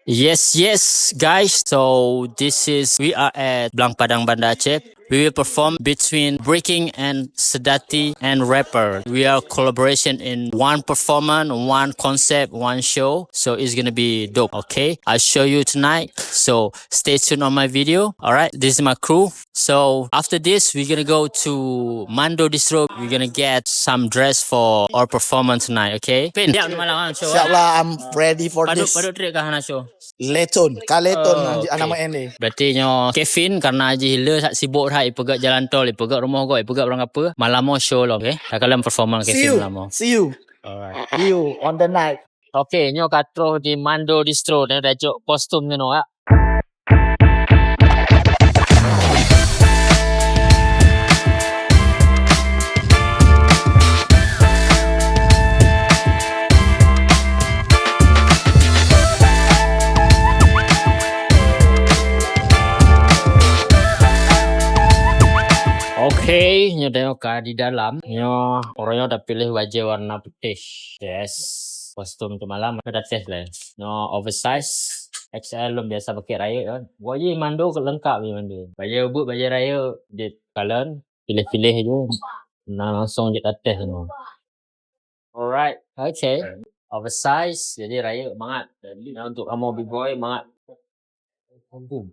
Yes, guys. So we are at Blang Padang Banda Aceh. We will perform between Breaking and Sedati and Rapper. We are collaboration in one performance, one concept, one show. So it's gonna be dope. Okay, I'll show you tonight. So stay tuned on my video. All right, this is my crew. So after this, we're gonna go to Mando Distro. We're gonna get some dress for our performance tonight. Okay. Pin, siap malam show. Siap lah, I'm ready for Padut this. padut trik kah hana show. Leton, kaleton Okay. nama ini. Berarti nyo Kevin karena aji hila sak sibuk dah ipegat jalan tol, ipegat rumah gua, ipegat orang apa. Malam mo show lo, okay? Tak kalam performa Kevin malam mo. See you. Alright. See you on the night. Okay, nyo katro di Mando Distro dan rajuk kostum nyo ya. Okay, nyo tengok di dalam. Nyo orangnya udah pilih baju warna putih. Yes. Kostum tu malam udah test lah. No oversize. XL belum biasa pakai raya kan. Baju Mando lengkap ni Mando. Baju baju raya di kalian pilih-pilih je. Nah langsung je test semua. Alright, okay. Oversize jadi raya banget. Jadi untuk kamu big boy banget. Boom.